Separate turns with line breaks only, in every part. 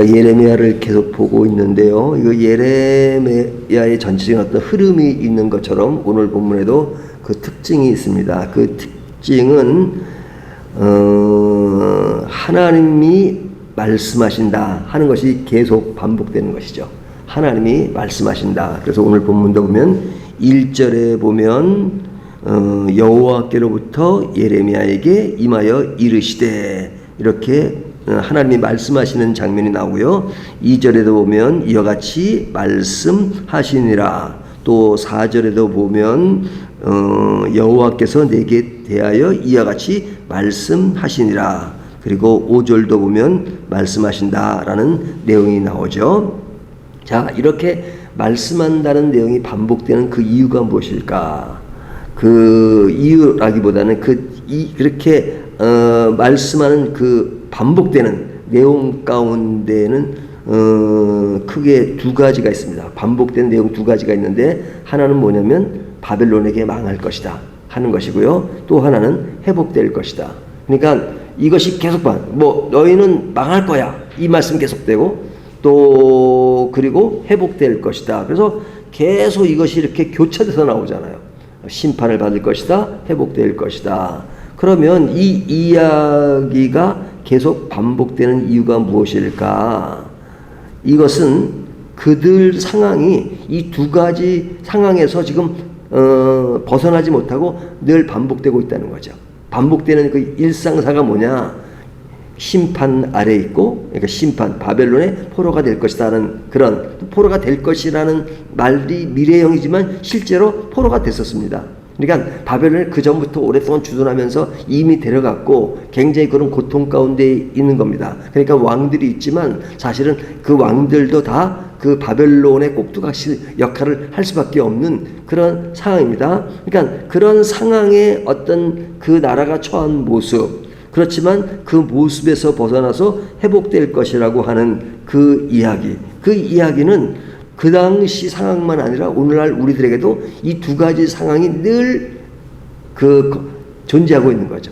우리가 예레미야를 계속 보고 있는데요. 이거 예레미야의 전체적인 어떤 흐름이 있는 것처럼 오늘 본문에도 그 특징이 있습니다. 그 특징은 하나님이 말씀하신다 하는 것이 계속 반복되는 것이죠. 하나님이 말씀하신다. 그래서 오늘 본문도 보면 1절에 보면 여호와께로부터 예레미야에게 임하여 이르시되 이렇게 하나님이 말씀하시는 장면이 나오고요. 2절에도 보면 이와 같이 말씀하시니라. 또 4절에도 보면 여호와께서 내게 대하여 이와 같이 말씀하시니라. 그리고 5절도 보면 말씀하신다라는 내용이 나오죠. 자, 이렇게 말씀한다는 내용이 반복되는 그 이유가 무엇일까? 그 이유라기보다는 그렇게 말씀하는 그 반복되는 내용 가운데는 크게 두 가지가 있습니다. 반복되는 내용 두 가지가 있는데 하나는 뭐냐면 바벨론에게 망할 것이다 하는 것이고요. 또 하나는 회복될 것이다. 그러니까 이것이 계속 너희는 망할 거야 이 말씀 계속되고 또 그리고 회복될 것이다. 그래서 계속 이것이 이렇게 교차돼서 나오잖아요. 심판을 받을 것이다, 회복될 것이다. 그러면 이 이야기가 계속 반복되는 이유가 무엇일까? 이것은 그들 상황이 이 두 가지 상황에서 지금 벗어나지 못하고 늘 반복되고 있다는 거죠. 반복되는 그 일상사가 뭐냐? 심판 아래 있고, 그러니까 심판, 바벨론의 포로가 될 것이라는 그런 포로가 될 것이라는 말이 미래형이지만 실제로 포로가 됐었습니다. 그러니까 바벨론을 그 전부터 오랫동안 주둔하면서 이미 데려갔고 굉장히 그런 고통 가운데 있는 겁니다. 그러니까 왕들이 있지만 사실은 그 왕들도 다 그 바벨론의 꼭두각시 역할을 할 수밖에 없는 그런 상황입니다. 그러니까 그런 상황에 어떤 그 나라가 처한 모습, 그렇지만 그 모습에서 벗어나서 회복될 것이라고 하는 그 이야기, 그 이야기는 그 당시 상황만 아니라 오늘날 우리들에게도 이 두 가지 상황이 늘 존재하고 있는 거죠.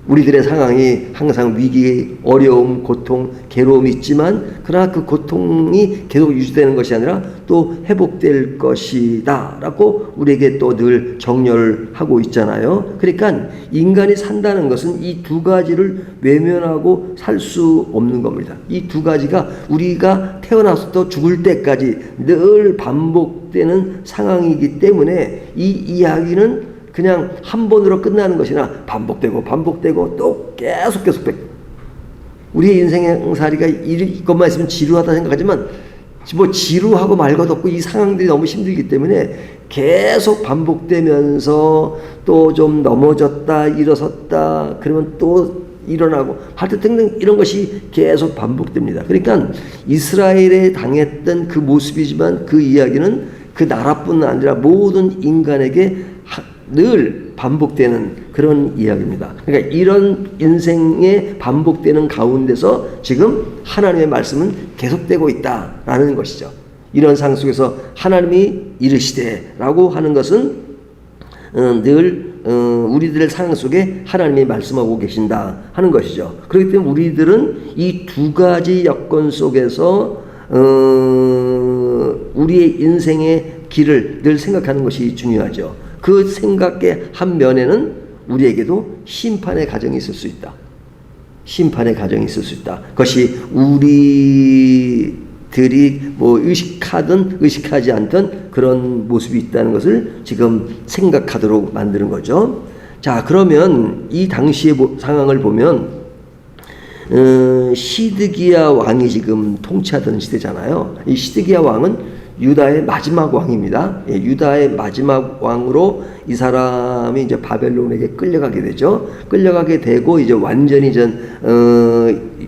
우리들의 상황이 항상 위기, 어려움, 고통, 괴로움이 있지만 그러나 그 고통이 계속 유지되는 것이 아니라 또 회복될 것이다 라고 우리에게 또 늘 격려를 하고 있잖아요. 그러니까 인간이 산다는 것은 이 두 가지를 외면하고 살 수 없는 겁니다. 이 두 가지가 우리가 태어나서 죽을 때까지 늘 반복되는 상황이기 때문에 이 이야기는 그냥 한 번으로 끝나는 것이나 반복되고 또 계속되고 우리의 인생살이가 이것만 있으면 지루하다 생각하지만 지루하고 말것도 없고 이 상황들이 너무 힘들기 때문에 계속 반복되면서 또 좀 넘어졌다 일어섰다 그러면 또 일어나고 하여튼 등등 이런 것이 계속 반복됩니다. 그러니까 이스라엘에 당했던 그 모습이지만 그 이야기는 그 나라뿐 아니라 모든 인간에게 늘 반복되는 그런 이야기입니다. 그러니까 이런 인생의 반복되는 가운데서 지금 하나님의 말씀은 계속되고 있다라는 것이죠. 이런 상황 속에서 하나님이 이르시되라고 하는 것은 늘 우리들의 상황 속에 하나님이 말씀하고 계신다 하는 것이죠. 그렇기 때문에 우리들은 이 두 가지 여건 속에서 우리의 인생의 길을 늘 생각하는 것이 중요하죠. 그 생각의 한 면에는 우리에게도 심판의 가정이 있을 수 있다. 심판의 가정이 있을 수 있다. 그것이 우리들이 의식하든 의식하지 않든 그런 모습이 있다는 것을 지금 생각하도록 만드는 거죠. 자, 그러면 이 당시의 상황을 보면 시드기야 왕이 지금 통치하던 시대잖아요. 이 시드기야 왕은 유다의 마지막 왕입니다. 예, 유다의 마지막 왕으로 이 사람이 이제 바벨론에게 끌려가게 되죠. 끌려가게 되고 이제 완전히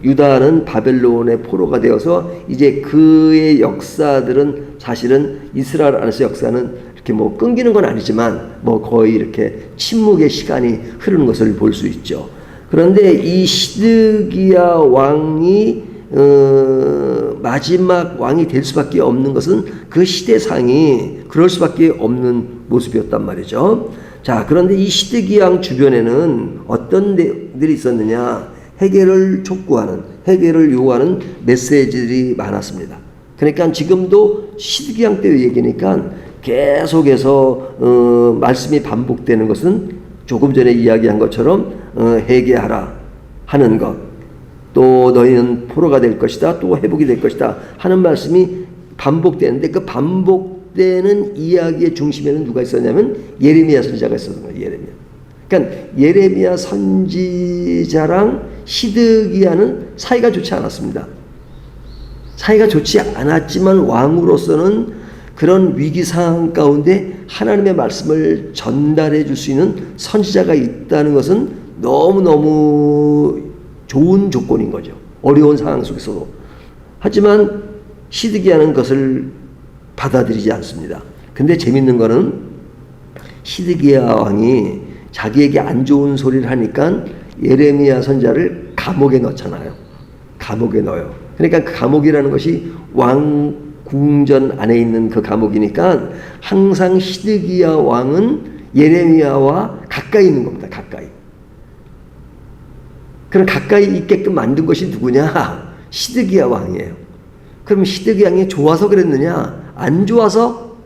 유다는 바벨론의 포로가 되어서 이제 그의 역사들은 사실은 이스라엘 안에서 역사는 이렇게 끊기는 건 아니지만 거의 이렇게 침묵의 시간이 흐르는 것을 볼 수 있죠. 그런데 이 시드기야 왕이 마지막 왕이 될 수밖에 없는 것은 그 시대상이 그럴 수밖에 없는 모습이었단 말이죠. 자, 그런데 이 시드기야 왕 주변에는 어떤 데들이 있었느냐? 해결을 촉구하는, 해결을 요구하는 메시지들이 많았습니다. 그러니까 지금도 시드기야 때 얘기니까 계속해서 말씀이 반복되는 것은 조금 전에 이야기한 것처럼 회개하라 하는 것, 또 너희는 포로가 될 것이다, 또 회복이 될 것이다 하는 말씀이 반복되는데, 그 반복되는 이야기의 중심에는 누가 있었냐면 예레미야 선지자가 있었던 거예요. 예레미야. 그러니까 예레미야 선지자랑 시드기야는 사이가 좋지 않았습니다. 사이가 좋지 않았지만 왕으로서는 그런 위기 상황 가운데 하나님의 말씀을 전달해 줄 수 있는 선지자가 있다는 것은 너무너무 좋은 조건인 거죠. 어려운 상황 속에서도. 하지만 시드기야는 그것을 받아들이지 않습니다. 근데 재밌는 거는 시드기야 왕이 자기에게 안 좋은 소리를 하니까 예레미야 선지자를 감옥에 넣잖아요. 감옥에 넣어요. 그러니까 그 감옥이라는 것이 왕 궁전 안에 있는 그 감옥이니까 항상 시드기야 왕은 예레미야와 가까이 있는 겁니다. 가까이. 그럼 가까이 있게끔 만든 것이 누구냐? 시드기야 왕이에요. 그럼 시드기야 왕이 좋아서 그랬느냐? 안 좋아서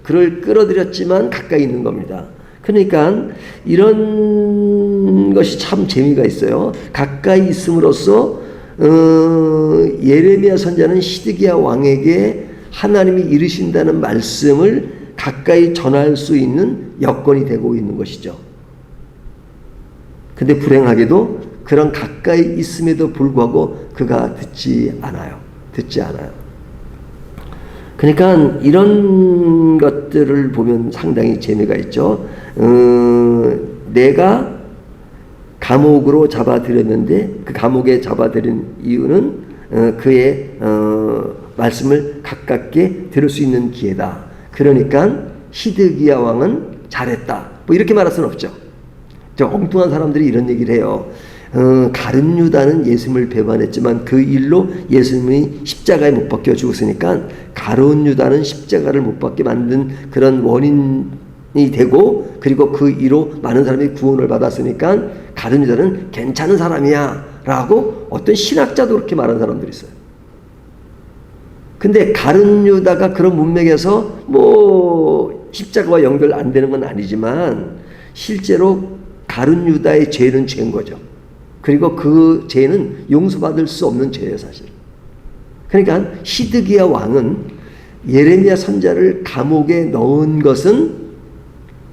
그를 끌어들였지만 가까이 있는 겁니다. 그러니까 이런 것이 참 재미가 있어요. 가까이 있음으로써 예레미야 선지자는 시드기야 왕에게 하나님이 이르신다는 말씀을 가까이 전할 수 있는 여건이 되고 있는 것이죠. 근데 불행하게도 그런 가까이 있음에도 불구하고 그가 듣지 않아요. 듣지 않아요. 그러니까 이런 것들을 보면 상당히 재미가 있죠. 내가 감옥으로 잡아들였는데 그 감옥에 잡아들인 이유는 그의 말씀을 가깝게 들을 수 있는 기회다. 그러니까 시드기야 왕은 잘했다. 뭐 이렇게 말할 수는 없죠. 엉뚱한 사람들이 이런 얘기를 해요. 가룟 유다는 예수님을 배반했지만 그 일로 예수님이 십자가에 못 박혀 죽었으니까 가룟 유다는 십자가를 못 박게 만든 그런 원인이 되고, 그리고 그 이로 많은 사람이 구원을 받았으니까 가룟 유다는 괜찮은 사람이야 라고 어떤 신학자도 그렇게 말하는 사람들이 있어요. 근데 가룟 유다가 그런 문맥에서 뭐 십자가와 연결 안 되는 건 아니지만 실제로 가룟 유다의 죄는 죄인 거죠. 그리고 그 죄는 용서받을 수 없는 죄예요, 사실. 그러니까 시드기야 왕은 예레미야 선지자를 감옥에 넣은 것은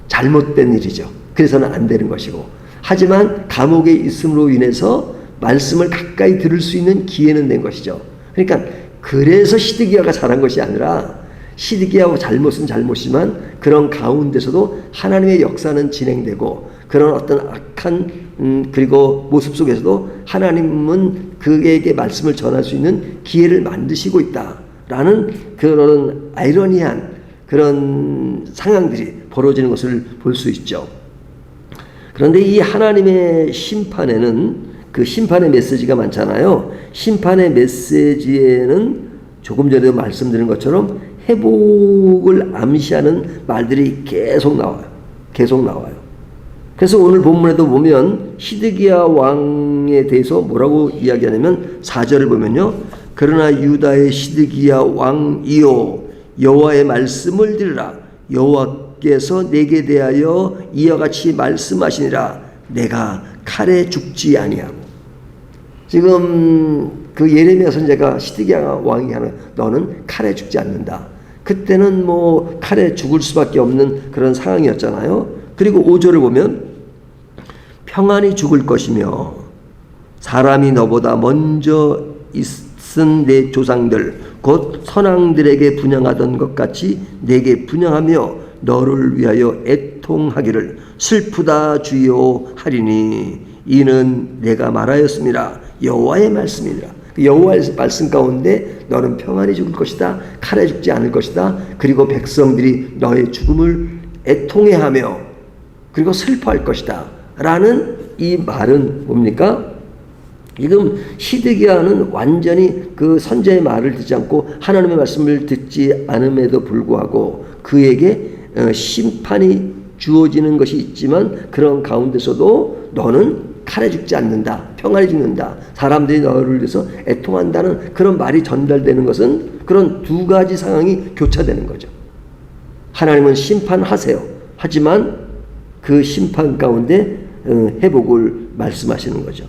잘못된 일이죠. 그래서는 안 되는 것이고, 하지만 감옥에 있음으로 인해서 말씀을 가까이 들을 수 있는 기회는 된 것이죠. 그러니까 그래서 시드기야가 잘한 것이 아니라 시드기야의 잘못은 잘못이지만 그런 가운데서도 하나님의 역사는 진행되고 그런 어떤 악한 그리고 모습 속에서도 하나님은 그에게 말씀을 전할 수 있는 기회를 만드시고 있다라는 그런 아이러니한 그런 상황들이 벌어지는 것을 볼 수 있죠. 그런데 이 하나님의 심판에는 그 심판의 메시지가 많잖아요. 심판의 메시지에는 조금 전에도 말씀드린 것처럼 회복을 암시하는 말들이 계속 나와요. 계속 나와요. 그래서 오늘 본문에도 보면 시드기야 왕에 대해서 뭐라고 이야기하냐면 4절을 보면요. 그러나 유다의 시드기야 왕이요 여호와의 말씀을 들으라. 여호와께서 내게 대하여 이와 같이 말씀하시니라. 내가 칼에 죽지 아니하고. 지금 그 예레미야 선지자가 시드기야 왕이 하는 너는 칼에 죽지 않는다. 그때는 뭐 칼에 죽을 수밖에 없는 그런 상황이었잖아요. 그리고 5절을 보면 평안히 죽을 것이며 사람이 너보다 먼저 있은 내 조상들 곧 선왕들에게 분향하던 것 같이 내게 분향하며 너를 위하여 애통하기를 슬프다 주여 하리니 이는 내가 말하였습니다. 여호와의 말씀이니라. 여호와의 말씀 가운데 너는 평안히 죽을 것이다. 칼에 죽지 않을 것이다. 그리고 백성들이 너의 죽음을 애통해하며 그리고 슬퍼할 것이다. 라는 이 말은 뭡니까? 지금 시드기야는 완전히 그 선지자의 말을 듣지 않고 하나님의 말씀을 듣지 않음에도 불구하고 그에게 심판이 주어지는 것이 있지만 그런 가운데서도 너는 칼에 죽지 않는다, 평안히 죽는다, 사람들이 너를 위해서 애통한다는 그런 말이 전달되는 것은 그런 두 가지 상황이 교차되는 거죠. 하나님은 심판하세요. 하지만 그 심판 가운데 회복을 말씀하시는 거죠.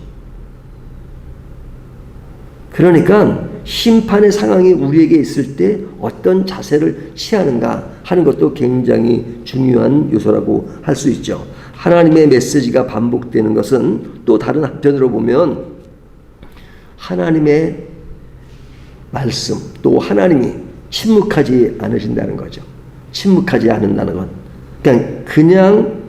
그러니까 심판의 상황이 우리에게 있을 때 어떤 자세를 취하는가 하는 것도 굉장히 중요한 요소라고 할 수 있죠. 하나님의 메시지가 반복되는 것은 또 다른 한편으로 보면 하나님의 말씀, 또 하나님이 침묵하지 않으신다는 거죠. 침묵하지 않는다는 건 그냥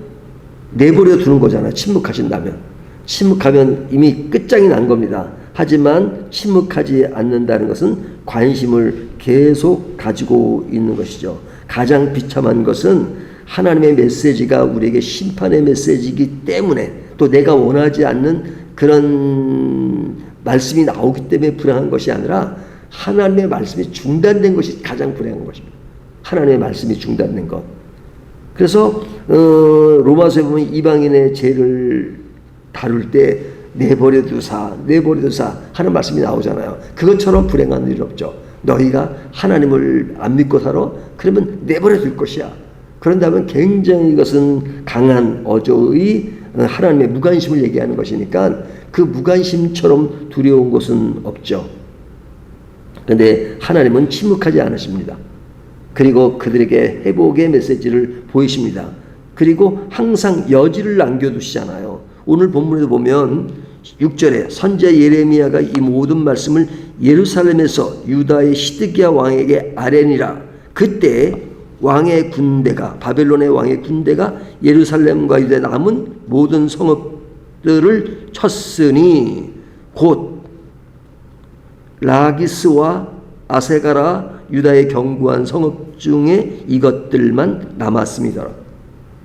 내버려 두는 거잖아요. 침묵하신다면. 침묵하면 이미 끝장이 난 겁니다. 하지만 침묵하지 않는다는 것은 관심을 계속 가지고 있는 것이죠. 가장 비참한 것은 하나님의 메시지가 우리에게 심판의 메시지이기 때문에, 또 내가 원하지 않는 그런 말씀이 나오기 때문에 불행한 것이 아니라 하나님의 말씀이 중단된 것이 가장 불행한 것입니다. 하나님의 말씀이 중단된 것. 그래서 로마서에 보면 이방인의 죄를 다룰 때 내버려 두사 하는 말씀이 나오잖아요. 그것처럼 불행한 일은 없죠. 너희가 하나님을 안 믿고 살아? 그러면 내버려 둘 것이야. 그런다면 굉장히 이것은 강한 어조의 하나님의 무관심을 얘기하는 것이니까 그 무관심처럼 두려운 것은 없죠. 그런데 하나님은 침묵하지 않으십니다. 그리고 그들에게 회복의 메시지를 보이십니다. 그리고 항상 여지를 남겨두시잖아요. 오늘 본문에도 보면 6절에 선지자 예레미야가 이 모든 말씀을 예루살렘에서 유다의 시드기야 왕에게 아뢰니라. 그때 왕의 군대가, 바벨론의 왕의 군대가 예루살렘과 유다에 남은 모든 성읍들을 쳤으니 곧 라기스와 아세가라 유다의 견고한 성읍 중에 이것들만 남았습니다.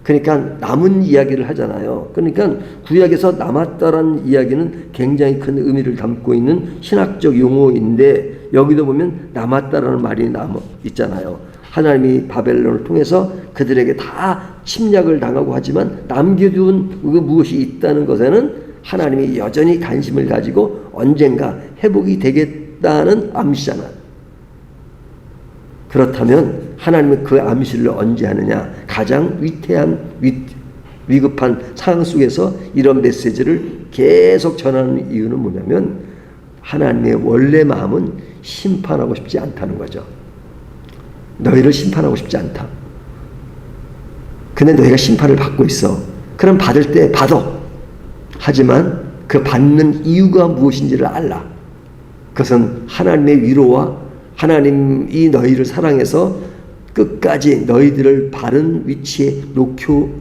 그러니까 남은 이야기를 하잖아요. 그러니까 구약에서 남았다라는 이야기는 굉장히 큰 의미를 담고 있는 신학적 용어인데, 여기도 보면 남았다라는 말이 있잖아요. 하나님이 바벨론을 통해서 그들에게 다 침략을 당하고 하지만 남겨둔 무엇이 있다는 것에는 하나님이 여전히 관심을 가지고 언젠가 회복이 되겠다는 암시잖아요. 그렇다면 하나님은 그 암시를 언제 하느냐? 가장 위급한 상황 속에서 이런 메시지를 계속 전하는 이유는 뭐냐면 하나님의 원래 마음은 심판하고 싶지 않다는 거죠. 너희를 심판하고 싶지 않다. 근데 너희가 심판을 받고 있어. 그럼 받을 때 받아. 하지만 그 받는 이유가 무엇인지를 알라. 그것은 하나님의 위로와 하나님이 너희를 사랑해서 끝까지 너희들을 바른 위치에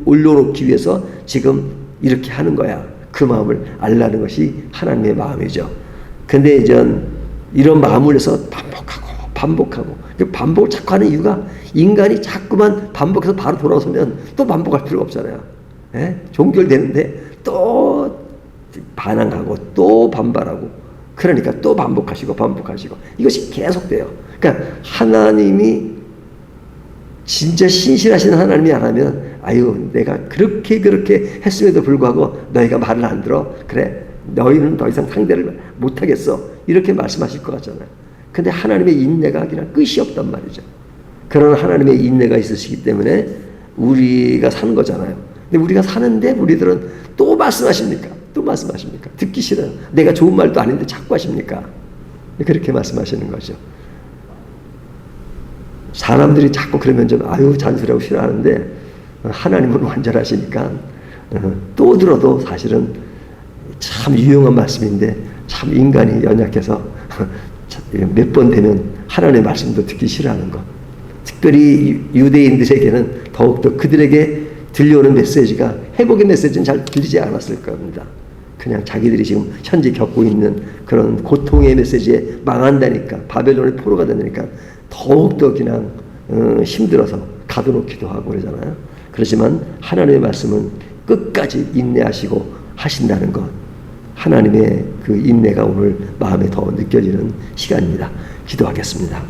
올려놓기 위해서 지금 이렇게 하는 거야. 그 마음을 알라는 것이 하나님의 마음이죠. 근데 이제 이런 마음을 해서 반복하고 반복을 자꾸 하는 이유가 인간이 자꾸만 반복해서 바로 돌아서면 또 반복할 필요가 없잖아요. 종결되는데 또 반항하고 또 반발하고, 그러니까 또 반복하시고 이것이 계속돼요. 그러니까 하나님이 진짜 신실하신 하나님이 안 하면 내가 그렇게 했음에도 불구하고 너희가 말을 안 들어. 그래, 너희는 더 이상 상대를 못하겠어. 이렇게 말씀하실 것 같잖아요. 근데 하나님의 인내가 그냥 끝이 없단 말이죠. 그런 하나님의 인내가 있으시기 때문에 우리가 사는 거잖아요. 근데 우리가 사는데 우리들은 또 말씀하십니까? 듣기 싫어요. 내가 좋은 말도 아닌데 자꾸 하십니까? 그렇게 말씀하시는 거죠. 사람들이 자꾸 그러면 좀 잔소리하고 싫어하는데 하나님은 완전하시니까 또 들어도 사실은 참 유용한 말씀인데 참 인간이 연약해서 몇 번 되면 하나님의 말씀도 듣기 싫어하는 것. 특별히 유대인들에게는 더욱더 그들에게 들려오는 메시지가 회복의 메시지는 잘 들리지 않았을 겁니다. 그냥 자기들이 지금 현재 겪고 있는 그런 고통의 메시지에 망한다니까, 바벨론의 포로가 되니까 더욱더 그냥 힘들어서 가둬놓기도 하고 그러잖아요. 그렇지만 하나님의 말씀은 끝까지 인내하시고 하신다는 것, 하나님의 그 인내가 오늘 마음에 더 느껴지는 시간입니다. 기도하겠습니다.